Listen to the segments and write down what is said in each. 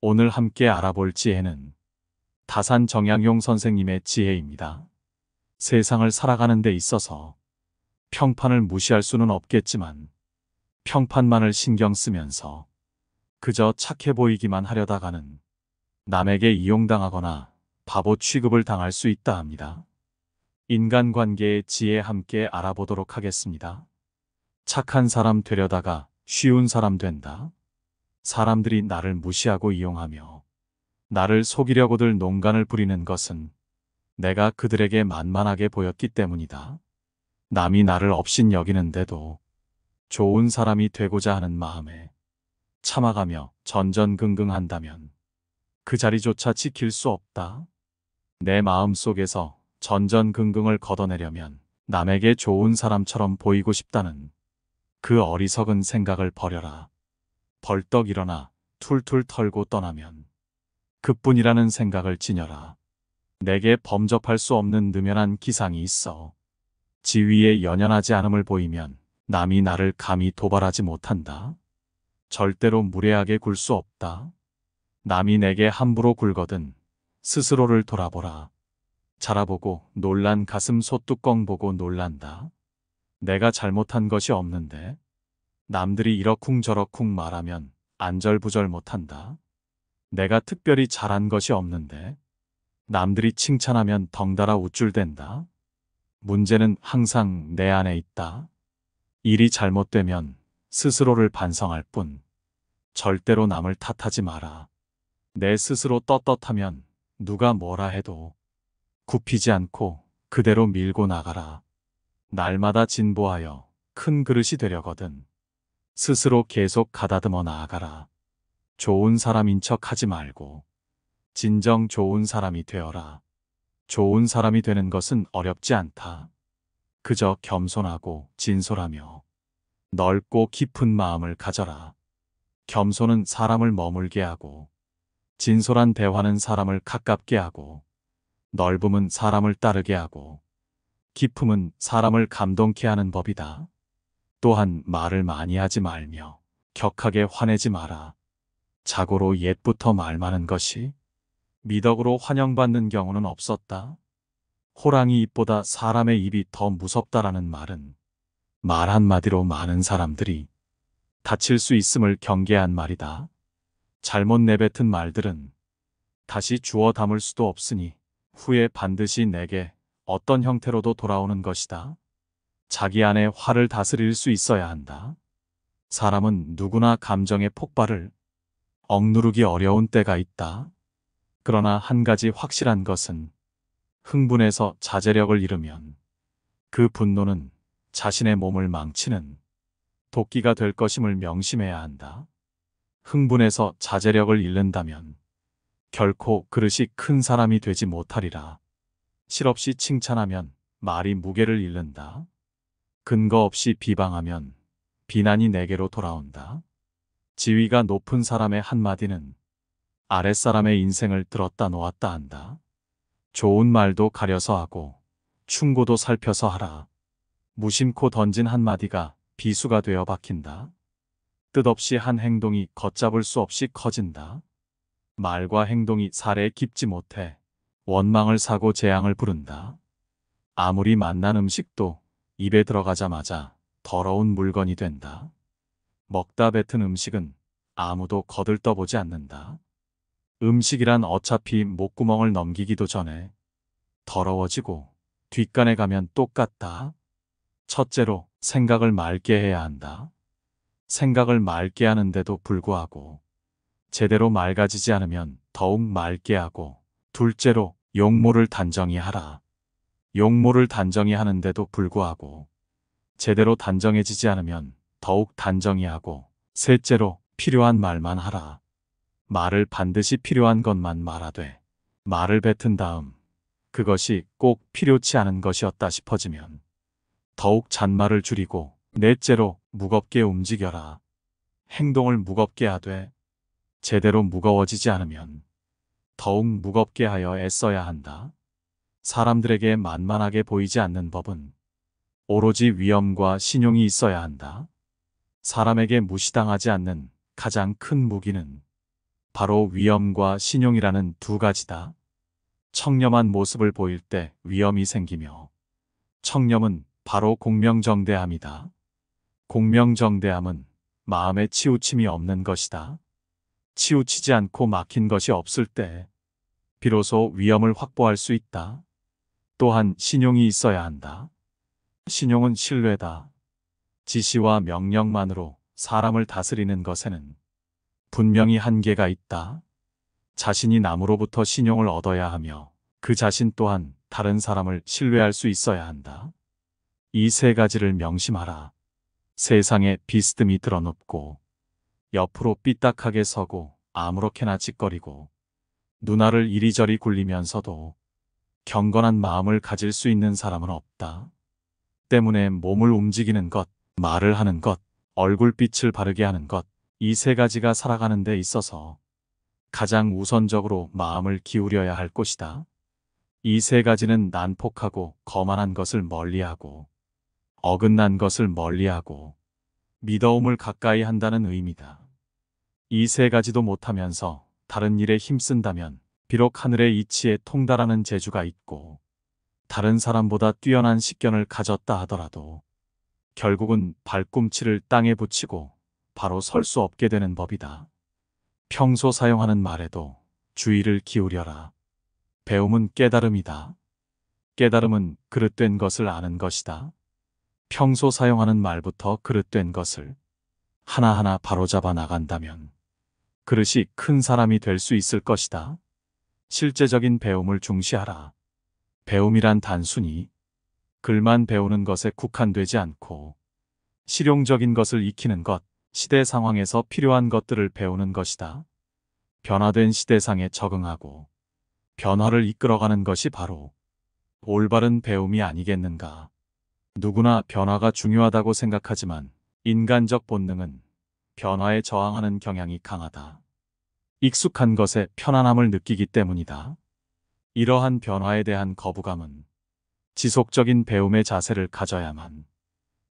오늘 함께 알아볼 지혜는 다산 정약용 선생님의 지혜입니다. 세상을 살아가는 데 있어서 평판을 무시할 수는 없겠지만 평판만을 신경 쓰면서 그저 착해 보이기만 하려다가는 남에게 이용당하거나 바보 취급을 당할 수 있다 합니다. 인간관계의 지혜 함께 알아보도록 하겠습니다. 착한 사람 되려다가 쉬운 사람 된다. 사람들이 나를 무시하고 이용하며 나를 속이려고들 농간을 부리는 것은 내가 그들에게 만만하게 보였기 때문이다. 남이 나를 업신 여기는데도 좋은 사람이 되고자 하는 마음에 참아가며 전전긍긍한다면 그 자리조차 지킬 수 없다. 내 마음 속에서 전전긍긍을 걷어내려면 남에게 좋은 사람처럼 보이고 싶다는 그 어리석은 생각을 버려라. 벌떡 일어나 툴툴 털고 떠나면 그뿐이라는 생각을 지녀라. 내게 범접할 수 없는 느면한 기상이 있어. 지위에 연연하지 않음을 보이면 남이 나를 감히 도발하지 못한다. 절대로 무례하게 굴 수 없다. 남이 내게 함부로 굴거든 스스로를 돌아보라. 자라보고 놀란 가슴 소뚜껑 보고 놀란다. 내가 잘못한 것이 없는데 남들이 이러쿵저러쿵 말하면 안절부절 못한다. 내가 특별히 잘한 것이 없는데 남들이 칭찬하면 덩달아 우쭐댄다. 문제는 항상 내 안에 있다. 일이 잘못되면 스스로를 반성할 뿐 절대로 남을 탓하지 마라. 내 스스로 떳떳하면 누가 뭐라 해도 굽히지 않고 그대로 밀고 나가라. 날마다 진보하여 큰 그릇이 되려거든 스스로 계속 가다듬어 나아가라. 좋은 사람인 척 하지 말고 진정 좋은 사람이 되어라. 좋은 사람이 되는 것은 어렵지 않다. 그저 겸손하고 진솔하며 넓고 깊은 마음을 가져라. 겸손은 사람을 머물게 하고 진솔한 대화는 사람을 가깝게 하고 넓음은 사람을 따르게 하고 깊음은 사람을 감동케 하는 법이다. 또한 말을 많이 하지 말며 격하게 화내지 마라. 자고로 옛부터 말 많은 것이 미덕으로 환영받는 경우는 없었다. 호랑이 입보다 사람의 입이 더 무섭다라는 말은 말 한마디로 많은 사람들이 다칠 수 있음을 경계한 말이다. 잘못 내뱉은 말들은 다시 주워 담을 수도 없으니 후에 반드시 내게 어떤 형태로도 돌아오는 것이다. 자기 안에 화를 다스릴 수 있어야 한다. 사람은 누구나 감정의 폭발을 억누르기 어려운 때가 있다. 그러나 한 가지 확실한 것은 흥분해서 자제력을 잃으면 그 분노는 자신의 몸을 망치는 도끼가 될 것임을 명심해야 한다. 흥분해서 자제력을 잃는다면 결코 그릇이 큰 사람이 되지 못하리라. 실없이 칭찬하면 말이 무게를 잃는다. 근거 없이 비방하면 비난이 내게로 돌아온다. 지위가 높은 사람의 한마디는 아랫사람의 인생을 들었다 놓았다 한다. 좋은 말도 가려서 하고 충고도 살펴서 하라. 무심코 던진 한마디가 비수가 되어 박힌다. 뜻없이 한 행동이 걷잡을 수 없이 커진다. 말과 행동이 살에 깊지 못해 원망을 사고 재앙을 부른다. 아무리 맛난 음식도 입에 들어가자마자 더러운 물건이 된다. 먹다 뱉은 음식은 아무도 거들떠보지 않는다. 음식이란 어차피 목구멍을 넘기기도 전에 더러워지고 뒷간에 가면 똑같다. 첫째로 생각을 맑게 해야 한다. 생각을 맑게 하는데도 불구하고 제대로 맑아지지 않으면 더욱 맑게 하고, 둘째로 용모를 단정히 하라. 용모를 단정히 하는데도 불구하고 제대로 단정해지지 않으면 더욱 단정히 하고, 셋째로 필요한 말만 하라. 말을 반드시 필요한 것만 말하되 말을 뱉은 다음 그것이 꼭 필요치 않은 것이었다 싶어지면 더욱 잔말을 줄이고, 넷째로 무겁게 움직여라. 행동을 무겁게 하되 제대로 무거워지지 않으면 더욱 무겁게 하여 애써야 한다. 사람들에게 만만하게 보이지 않는 법은 오로지 위엄과 신용이 있어야 한다. 사람에게 무시당하지 않는 가장 큰 무기는 바로 위엄과 신용이라는 두 가지다. 청렴한 모습을 보일 때 위엄이 생기며 청렴은 바로 공명정대함이다. 공명정대함은 마음에 치우침이 없는 것이다. 치우치지 않고 막힌 것이 없을 때 비로소 위엄을 확보할 수 있다. 또한 신용이 있어야 한다. 신용은 신뢰다. 지시와 명령만으로 사람을 다스리는 것에는 분명히 한계가 있다. 자신이 남으로부터 신용을 얻어야 하며 그 자신 또한 다른 사람을 신뢰할 수 있어야 한다. 이 세 가지를 명심하라. 세상에 비스듬히 드러눕고 옆으로 삐딱하게 서고 아무렇게나 짓거리고 눈알을 이리저리 굴리면서도 경건한 마음을 가질 수 있는 사람은 없다. 때문에 몸을 움직이는 것, 말을 하는 것, 얼굴빛을 바르게 하는 것, 이 세 가지가 살아가는 데 있어서 가장 우선적으로 마음을 기울여야 할 것이다. 이 세 가지는 난폭하고 거만한 것을 멀리하고 어긋난 것을 멀리하고 미더움을 가까이 한다는 의미다. 이 세 가지도 못하면서 다른 일에 힘쓴다면 비록 하늘의 이치에 통달하는 재주가 있고 다른 사람보다 뛰어난 식견을 가졌다 하더라도 결국은 발꿈치를 땅에 붙이고 바로 설 수 없게 되는 법이다. 평소 사용하는 말에도 주의를 기울여라. 배움은 깨달음이다. 깨달음은 그릇된 것을 아는 것이다. 평소 사용하는 말부터 그릇된 것을 하나하나 바로잡아 나간다면 그릇이 큰 사람이 될 수 있을 것이다. 실제적인 배움을 중시하라. 배움이란 단순히 글만 배우는 것에 국한되지 않고 실용적인 것을 익히는 것, 시대 상황에서 필요한 것들을 배우는 것이다. 변화된 시대상에 적응하고 변화를 이끌어가는 것이 바로 올바른 배움이 아니겠는가. 누구나 변화가 중요하다고 생각하지만 인간적 본능은 변화에 저항하는 경향이 강하다. 익숙한 것에 편안함을 느끼기 때문이다. 이러한 변화에 대한 거부감은 지속적인 배움의 자세를 가져야만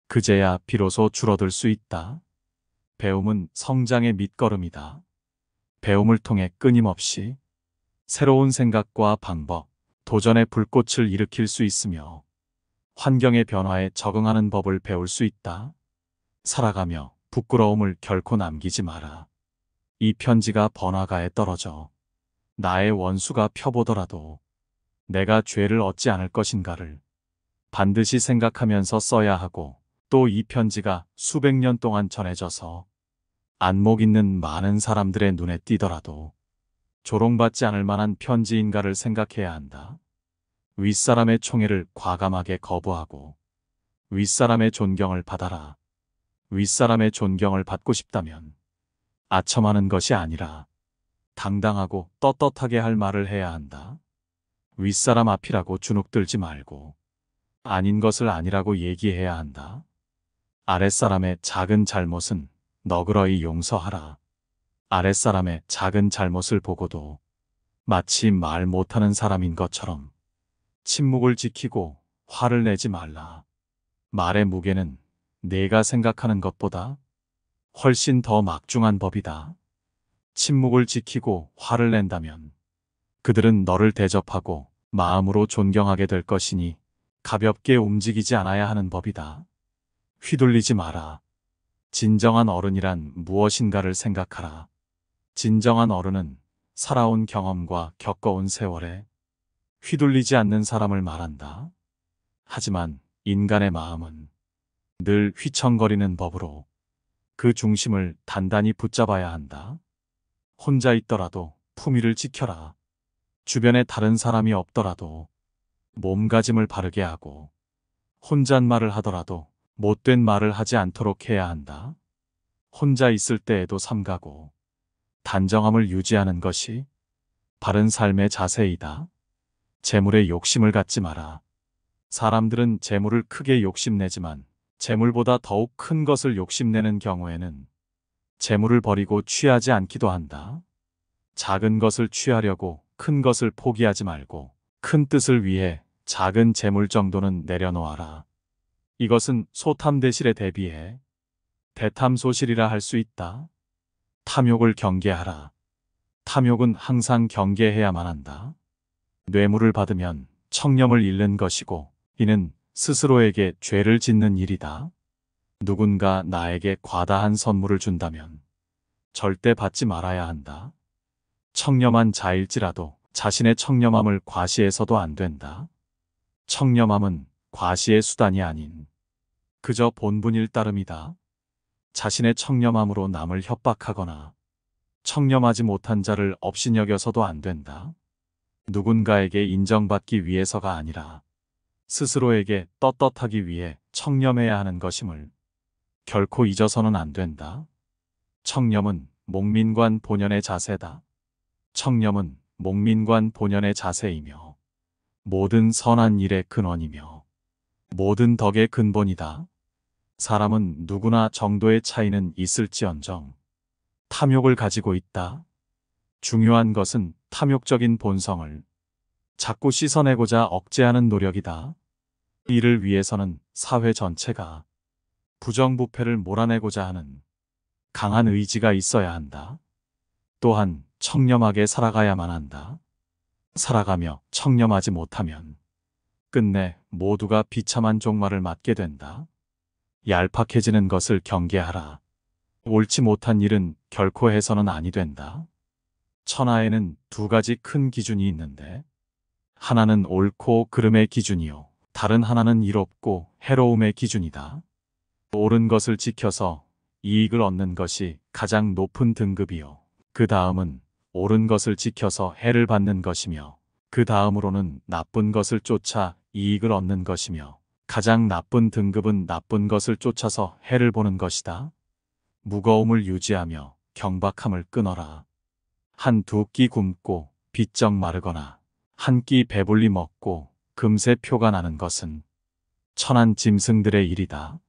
그제야 비로소 줄어들 수 있다. 배움은 성장의 밑거름이다. 배움을 통해 끊임없이 새로운 생각과 방법, 도전의 불꽃을 일으킬 수 있으며 환경의 변화에 적응하는 법을 배울 수 있다. 살아가며 부끄러움을 결코 남기지 마라. 이 편지가 번화가에 떨어져 나의 원수가 펴보더라도 내가 죄를 얻지 않을 것인가를 반드시 생각하면서 써야 하고, 또 이 편지가 수백 년 동안 전해져서 안목 있는 많은 사람들의 눈에 띄더라도 조롱받지 않을 만한 편지인가를 생각해야 한다. 윗사람의 총애를 과감하게 거부하고 윗사람의 존경을 받아라. 윗사람의 존경을 받고 싶다면 아첨하는 것이 아니라 당당하고 떳떳하게 할 말을 해야 한다. 윗사람 앞이라고 주눅들지 말고 아닌 것을 아니라고 얘기해야 한다. 아랫사람의 작은 잘못은 너그러이 용서하라. 아랫사람의 작은 잘못을 보고도 마치 말 못하는 사람인 것처럼 침묵을 지키고 화를 내지 말라. 말의 무게는 내가 생각하는 것보다 훨씬 더 막중한 법이다. 침묵을 지키고 화를 낸다면 그들은 너를 대접하고 마음으로 존경하게 될 것이니 가볍게 움직이지 않아야 하는 법이다. 휘둘리지 마라. 진정한 어른이란 무엇인가를 생각하라. 진정한 어른은 살아온 경험과 겪어온 세월에 휘둘리지 않는 사람을 말한다. 하지만 인간의 마음은 늘 휘청거리는 법으로 그 중심을 단단히 붙잡아야 한다. 혼자 있더라도 품위를 지켜라. 주변에 다른 사람이 없더라도 몸가짐을 바르게 하고 혼잣말을 하더라도 못된 말을 하지 않도록 해야 한다. 혼자 있을 때에도 삼가고 단정함을 유지하는 것이 바른 삶의 자세이다. 재물에 욕심을 갖지 마라. 사람들은 재물을 크게 욕심내지만 재물보다 더욱 큰 것을 욕심내는 경우에는 재물을 버리고 취하지 않기도 한다. 작은 것을 취하려고 큰 것을 포기하지 말고 큰 뜻을 위해 작은 재물 정도는 내려놓아라. 이것은 소탐대실에 대비해 대탐소실이라 할 수 있다. 탐욕을 경계하라. 탐욕은 항상 경계해야만 한다. 뇌물을 받으면 청렴을 잃는 것이고 이는 스스로에게 죄를 짓는 일이다. 누군가 나에게 과다한 선물을 준다면 절대 받지 말아야 한다. 청렴한 자일지라도 자신의 청렴함을 과시해서도 안 된다. 청렴함은 과시의 수단이 아닌 그저 본분일 따름이다. 자신의 청렴함으로 남을 협박하거나 청렴하지 못한 자를 업신여겨서도 안 된다. 누군가에게 인정받기 위해서가 아니라 스스로에게 떳떳하기 위해 청렴해야 하는 것임을 결코 잊어서는 안 된다. 청렴은 목민관 본연의 자세다. 청렴은 목민관 본연의 자세이며 모든 선한 일의 근원이며 모든 덕의 근본이다. 사람은 누구나 정도의 차이는 있을지언정 탐욕을 가지고 있다. 중요한 것은 탐욕적인 본성을 자꾸 씻어내고자 억제하는 노력이다. 이를 위해서는 사회 전체가 부정부패를 몰아내고자 하는 강한 의지가 있어야 한다. 또한 청렴하게 살아가야만 한다. 살아가며 청렴하지 못하면 끝내 모두가 비참한 종말을 맞게 된다. 얄팍해지는 것을 경계하라. 옳지 못한 일은 결코 해서는 아니 된다. 천하에는 두 가지 큰 기준이 있는데 하나는 옳고 그름의 기준이요. 다른 하나는 이롭고 해로움의 기준이다. 옳은 것을 지켜서 이익을 얻는 것이 가장 높은 등급이요. 그 다음은 옳은 것을 지켜서 해를 받는 것이며 그 다음으로는 나쁜 것을 쫓아 이익을 얻는 것이며 가장 나쁜 등급은 나쁜 것을 쫓아서 해를 보는 것이다. 무거움을 유지하며 경박함을 끊어라. 한 두 끼 굶고 비쩍 마르거나 한 끼 배불리 먹고 금세 표가 나는 것은 천한 짐승들의 일이다.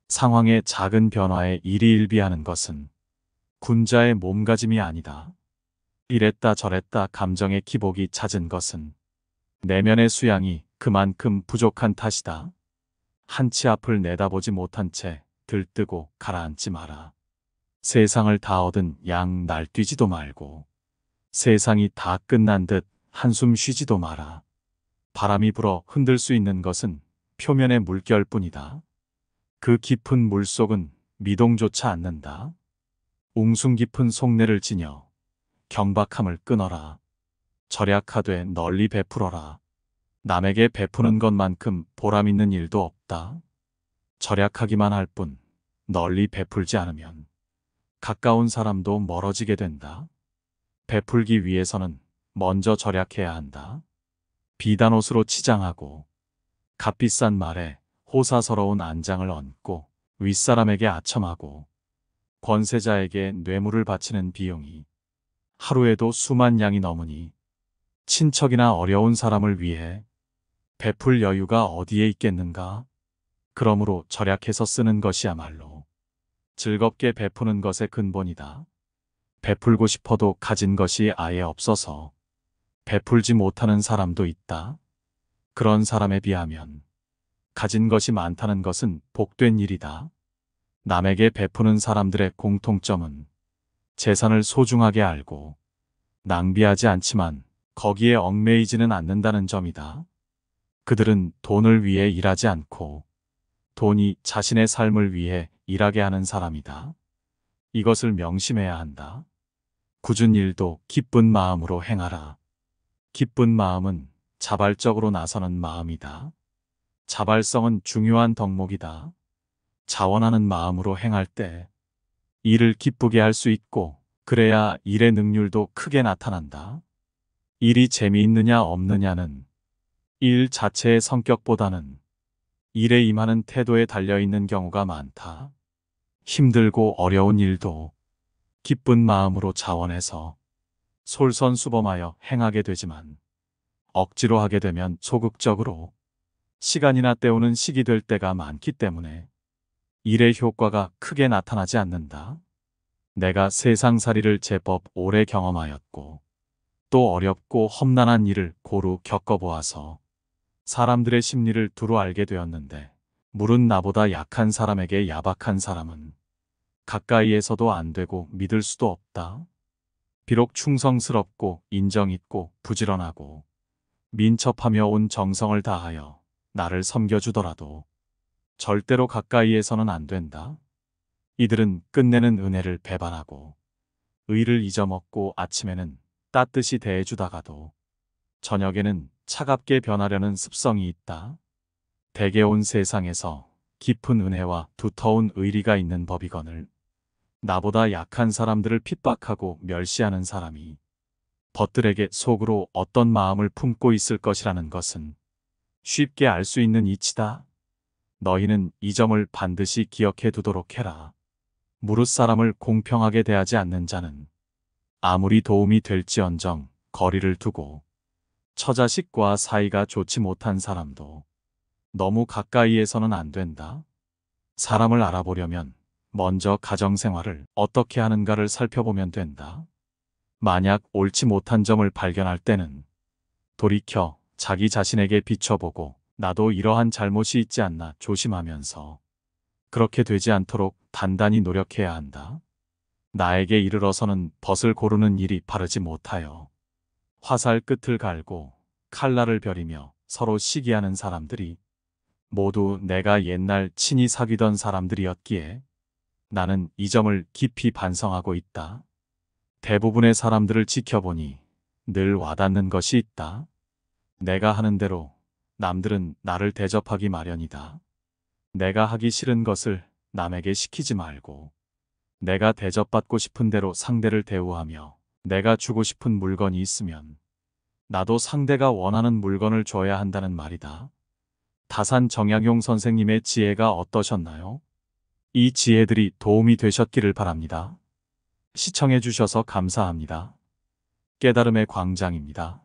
상황의 작은 변화에 일희일비하는 것은 군자의 몸가짐이 아니다. 이랬다 저랬다 감정의 기복이 잦은 것은 내면의 수양이 그만큼 부족한 탓이다. 한치 앞을 내다보지 못한 채 들뜨고 가라앉지 마라. 세상을 다 얻은 양 날뛰지도 말고 세상이 다 끝난 듯 한숨 쉬지도 마라. 바람이 불어 흔들 수 있는 것은 표면의 물결뿐이다. 그 깊은 물속은 미동조차 않는다. 웅숭 깊은 속내를 지녀 경박함을 끊어라. 절약하되 널리 베풀어라. 남에게 베푸는 것만큼 보람 있는 일도 없다. 절약하기만 할 뿐 널리 베풀지 않으면 가까운 사람도 멀어지게 된다. 베풀기 위해서는 먼저 절약해야 한다. 비단 옷으로 치장하고 값비싼 말에 호사스러운 안장을 얹고 윗사람에게 아첨하고 권세자에게 뇌물을 바치는 비용이 하루에도 수만 양이 넘으니 친척이나 어려운 사람을 위해 베풀 여유가 어디에 있겠는가? 그러므로 절약해서 쓰는 것이야말로 즐겁게 베푸는 것의 근본이다. 베풀고 싶어도 가진 것이 아예 없어서 베풀지 못하는 사람도 있다. 그런 사람에 비하면 가진 것이 많다는 것은 복된 일이다. 남에게 베푸는 사람들의 공통점은 재산을 소중하게 알고 낭비하지 않지만 거기에 얽매이지는 않는다는 점이다. 그들은 돈을 위해 일하지 않고 돈이 자신의 삶을 위해 일하게 하는 사람이다. 이것을 명심해야 한다. 굳은 일도 기쁜 마음으로 행하라. 기쁜 마음은 자발적으로 나서는 마음이다. 자발성은 중요한 덕목이다. 자원하는 마음으로 행할 때 일을 기쁘게 할 수 있고 그래야 일의 능률도 크게 나타난다. 일이 재미있느냐 없느냐는 일 자체의 성격보다는 일에 임하는 태도에 달려있는 경우가 많다. 힘들고 어려운 일도 기쁜 마음으로 자원해서 솔선수범하여 행하게 되지만 억지로 하게 되면 소극적으로 시간이나 때우는 시기 될 때가 많기 때문에 일의 효과가 크게 나타나지 않는다. 내가 세상살이를 제법 오래 경험하였고 또 어렵고 험난한 일을 고루 겪어보아서 사람들의 심리를 두루 알게 되었는데 물은 나보다 약한 사람에게 야박한 사람은 가까이에서도 안 되고 믿을 수도 없다. 비록 충성스럽고 인정 있고 부지런하고 민첩하며 온 정성을 다하여 나를 섬겨주더라도 절대로 가까이에서는 안 된다. 이들은 끝내는 은혜를 배반하고 의를 잊어먹고 아침에는 따뜻이 대해주다가도 저녁에는 차갑게 변하려는 습성이 있다. 대개 온 세상에서 깊은 은혜와 두터운 의리가 있는 법이거늘 나보다 약한 사람들을 핍박하고 멸시하는 사람이 벗들에게 속으로 어떤 마음을 품고 있을 것이라는 것은 쉽게 알 수 있는 이치다. 너희는 이 점을 반드시 기억해 두도록 해라. 무릇 사람을 공평하게 대하지 않는 자는 아무리 도움이 될지언정 거리를 두고 처자식과 사이가 좋지 못한 사람도 너무 가까이에서는 안 된다. 사람을 알아보려면 먼저 가정생활을 어떻게 하는가를 살펴보면 된다. 만약 옳지 못한 점을 발견할 때는 돌이켜 자기 자신에게 비춰보고 나도 이러한 잘못이 있지 않나 조심하면서 그렇게 되지 않도록 단단히 노력해야 한다. 나에게 이르러서는 벗을 고르는 일이 바르지 못하여 화살 끝을 갈고 칼날을 벼리며 서로 시기하는 사람들이 모두 내가 옛날 친히 사귀던 사람들이었기에 나는 이 점을 깊이 반성하고 있다. 대부분의 사람들을 지켜보니 늘 와닿는 것이 있다. 내가 하는 대로 남들은 나를 대접하기 마련이다. 내가 하기 싫은 것을 남에게 시키지 말고 내가 대접받고 싶은 대로 상대를 대우하며 내가 주고 싶은 물건이 있으면 나도 상대가 원하는 물건을 줘야 한다는 말이다. 다산 정약용 선생님의 지혜가 어떠셨나요? 이 지혜들이 도움이 되셨기를 바랍니다. 시청해 주셔서 감사합니다. 깨달음의 광장입니다.